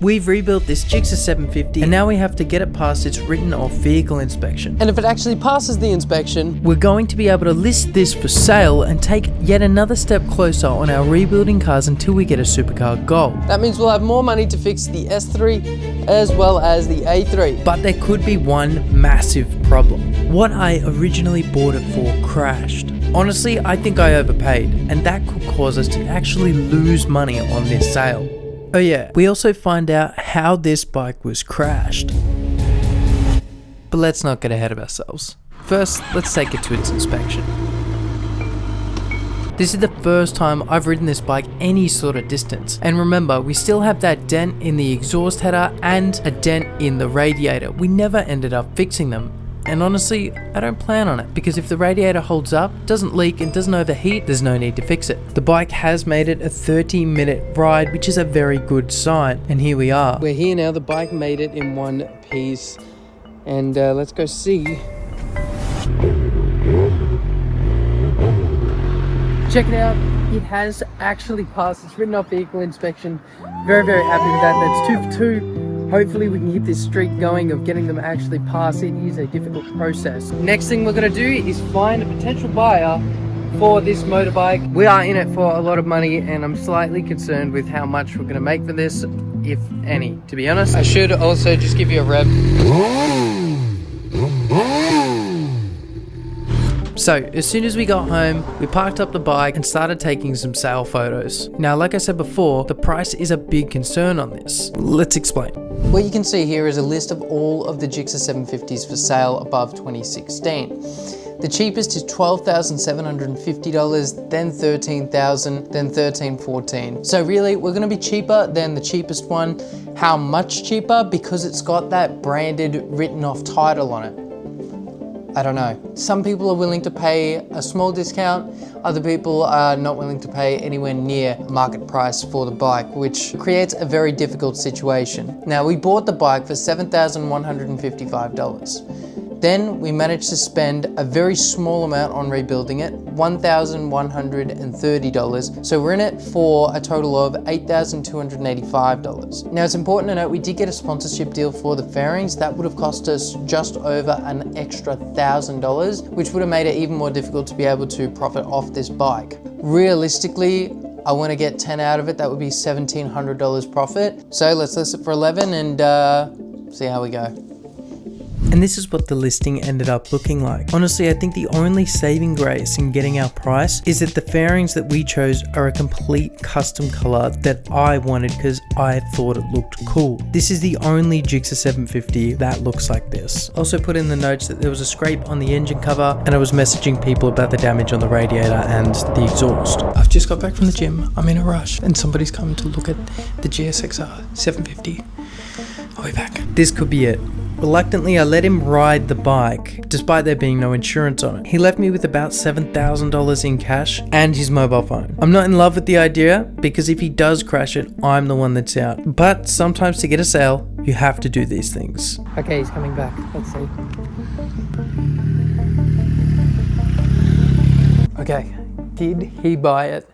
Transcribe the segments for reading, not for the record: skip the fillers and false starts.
We've rebuilt this GSX-R750 and now we have to get it past its written off vehicle inspection. And if it actually passes the inspection, we're going to be able to list this for sale and take yet another step closer on our rebuilding cars until we get a Supercar Gold. That means we'll have more money to fix the S3 as well as the A3. But there could be one massive problem. What I originally bought it for crashed. Honestly, I think I overpaid, and that could cause us to actually lose money on this sale. Oh yeah, we also find out how this bike was crashed. But let's not get ahead of ourselves. First, let's take it to its inspection. This is the first time I've ridden this bike any sort of distance. And remember, we still have that dent in the exhaust header and a dent in the radiator. We never ended up fixing them. And honestly, I don't plan on it, because if the radiator holds up, doesn't leak and doesn't overheat, there's no need to fix it. The bike has made it a 30-minute ride, which is a very good sign. And here we are. We're here now, the bike made it in one piece. And let's go see. Check it out, it has actually passed its written off vehicle inspection. Very, very happy with that. That's 2 for 2. Hopefully we can keep this streak going of getting them actually passed. It is a difficult process. Next thing we're going to do is find a potential buyer for this motorbike. We are in it for a lot of money, and I'm slightly concerned with how much we're going to make for this, if any, to be honest. I should also just give you a rev. So, as soon as we got home, we parked up the bike and started taking some sale photos. Now, like I said before, the price is a big concern on this. Let's explain. What you can see here is a list of all of the GSX-R750s for sale above 2016. The cheapest is $12,750, then $13,000, then $13,414. So really, we're gonna be cheaper than the cheapest one. How much cheaper? Because it's got that branded written off title on it. I don't know. Some people are willing to pay a small discount. Other people are not willing to pay anywhere near market price for the bike, which creates a very difficult situation. Now, we bought the bike for $7,155. Then we managed to spend a very small amount on rebuilding it, $1,130. So we're in it for a total of $8,285. Now, it's important to note we did get a sponsorship deal for the fairings. That would have cost us just over an extra $1,000, which would have made it even more difficult to be able to profit off this bike. Realistically, I want to get 10 out of it. That would be $1,700 profit. So let's list it for 11 and see how we go. And this is what the listing ended up looking like. Honestly, I think the only saving grace in getting our price is that the fairings that we chose are a complete custom color that I wanted because I thought it looked cool. This is the only GSX-R750 that looks like this. Also put in the notes that there was a scrape on the engine cover, and I was messaging people about the damage on the radiator and the exhaust. I've just got back from the gym, I'm in a rush, and somebody's come to look at the GSX-R750. I'll be back. This could be it. Reluctantly, I let him ride the bike, despite there being no insurance on it. He left me with about $7,000 in cash and his mobile phone. I'm not in love with the idea, because if he does crash it, I'm the one that's out. But sometimes to get a sale, you have to do these things. Okay, he's coming back. Let's see. Okay, did he buy it?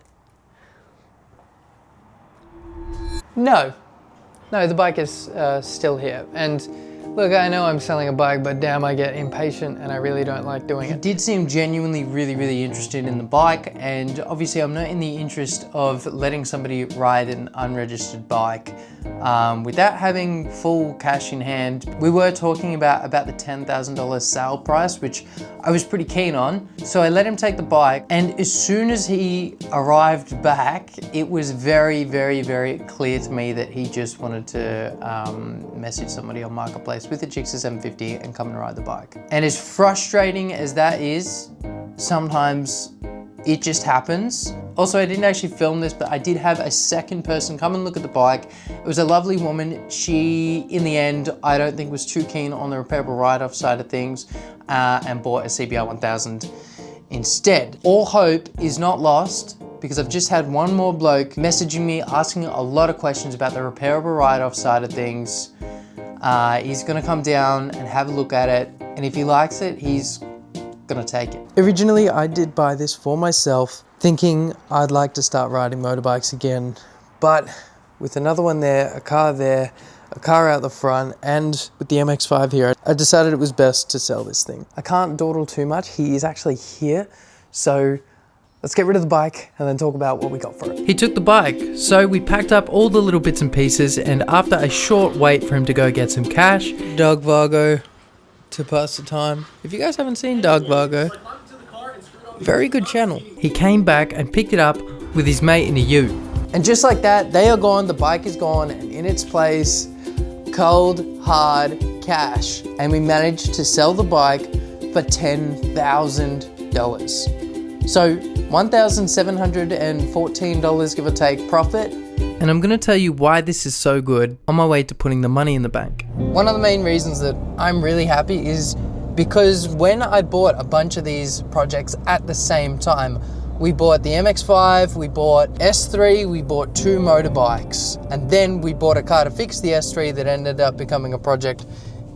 No. No, the bike is still here. And look, I know I'm selling a bike, but damn, I get impatient and I really don't like doing it. He did seem genuinely really interested in the bike, and obviously I'm not in the interest of letting somebody ride an unregistered bike without having full cash in hand. We were talking about the $10,000 sale price, which I was pretty keen on. So I let him take the bike, and as soon as he arrived back, it was very clear to me that he just wanted to message somebody on Marketplace with a GSX-R750 and come and ride the bike. And as frustrating as that is, sometimes it just happens. Also, I didn't actually film this, but I did have a second person come and look at the bike. It was a lovely woman. She, in the end, I don't think was too keen on the repairable write-off side of things and bought a CBR 1000 instead. All hope is not lost, because I've just had one more bloke messaging me, asking a lot of questions about the repairable write-off side of things. He's gonna come down and have a look at it, and if he likes it, he's gonna take it. Originally, I did buy this for myself, thinking I'd like to start riding motorbikes again, but with another one there, a car there, a car out the front, and with the MX-5 here, I decided it was best to sell this thing. I can't dawdle too much. He is actually here, so let's get rid of the bike and then talk about what we got for it. He took the bike, so we packed up all the little bits and pieces, and after a short wait for him to go get some cash, Doug Vargo to pass the time. If you guys haven't seen Doug Vargo, very good channel. He came back and picked it up with his mate in a ute. And just like that, they are gone, the bike is gone, and in its place, cold, hard cash. And we managed to sell the bike for $10,000. So $1,714, give or take, profit. And I'm gonna tell you why this is so good on my way to putting the money in the bank. One of the main reasons that I'm really happy is because when I bought a bunch of these projects at the same time, we bought the MX-5, we bought S3, we bought 2 motorbikes, and then we bought a car to fix the S3 that ended up becoming a project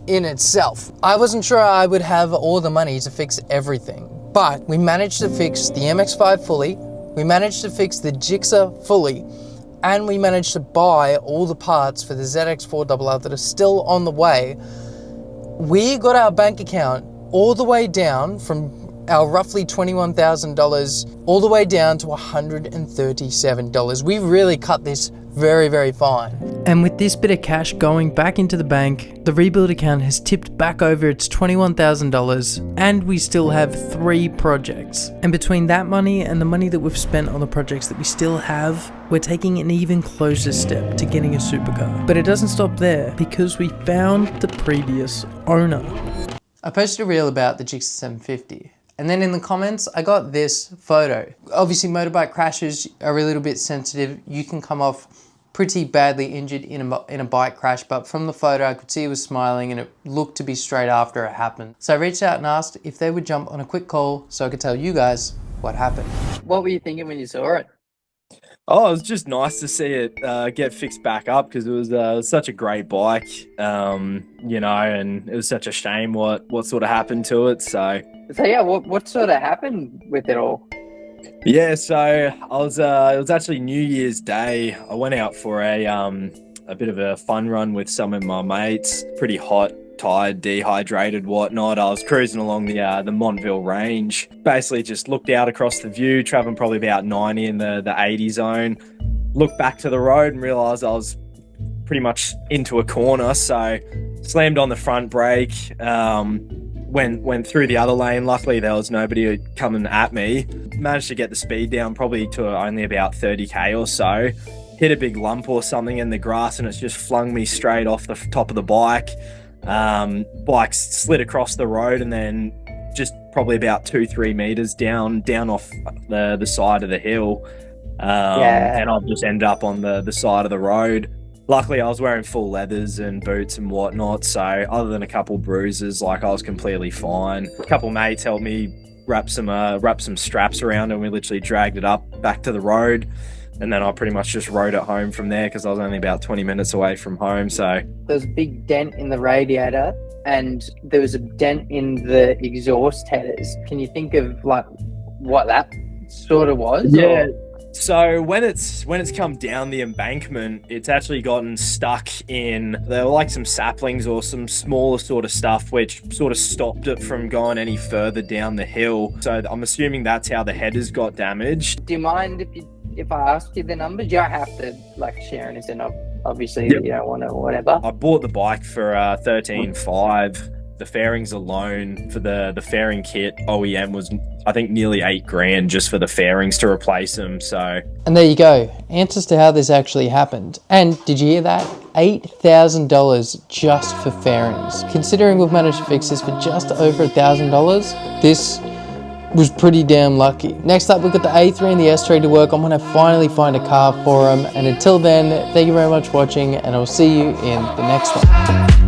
in itself. I wasn't sure I would have all the money to fix everything, but we managed to fix the MX-5 fully, we managed to fix the Gixxer fully, and we managed to buy all the parts for the ZX-400 that are still on the way. We got our bank account all the way down from our roughly $21,000 all the way down to $137. We really cut this very, very fine. And with this bit of cash going back into the bank, the rebuild account has tipped back over its $21,000, and we still have 3 projects. And between that money and the money that we've spent on the projects that we still have, we're taking an even closer step to getting a supercar. But it doesn't stop there, because we found the previous owner. I posted a reel about the GSX-R750. And then in the comments, I got this photo. Obviously, motorbike crashes are a little bit sensitive. You can come off pretty badly injured in a bike crash, but from the photo, I could see he was smiling and it looked to be straight after it happened. So I reached out and asked if they would jump on a quick call so I could tell you guys what happened. What were you thinking when you saw it? Oh, it was just nice to see it get fixed back up, because it was such a great bike, and it was such a shame what sort of happened to it. So yeah, what sort of happened with it all? Yeah, so it was actually New Year's Day. I went out for a bit of a fun run with some of my mates. Pretty hot, tired, dehydrated, whatnot. I was cruising along the Montville range. Basically just looked out across the view, traveling probably about 90 in the 80 zone. Looked back to the road and realized I was pretty much into a corner. So slammed on the front brake, went through the other lane. Luckily there was nobody coming at me. Managed to get the speed down probably to only about 30k or so. Hit a big lump or something in the grass and it's just flung me straight off the top of the bike. Bike slid across the road and then just probably about 2-3 meters down off the side of the hill. And I've just ended up on the side of the road. Luckily I was wearing full leathers and boots and whatnot, so other than a couple bruises, like, I was completely fine. A couple mates helped me wrap some straps around and we literally dragged it up back to the road. And then I pretty much just rode it home from there because I was only about 20 minutes away from home. So there was a big dent in the radiator and there was a dent in the exhaust headers. Can you think of like what that sort of was? Yeah. So when it's come down the embankment, it's actually gotten stuck in, there were like some saplings or some smaller sort of stuff which sort of stopped it from going any further down the hill. So I'm assuming that's how the headers got damaged. Do you mind if I ask you the numbers? You don't have to like share anything. Obviously, yep. You don't want to, whatever. I bought the bike for $13,500. The fairings alone for the fairing kit OEM was, I think, nearly $8,000 just for the fairings to replace them. So, and there you go, answers to how this actually happened. And did you hear that? $8,000 just for fairings. Considering we've managed to fix this for just over $1,000, this was pretty damn lucky. Next up, we've got the A3 and the S3 to work. I'm gonna finally find a car for them. And until then, thank you very much for watching, and I'll see you in the next one.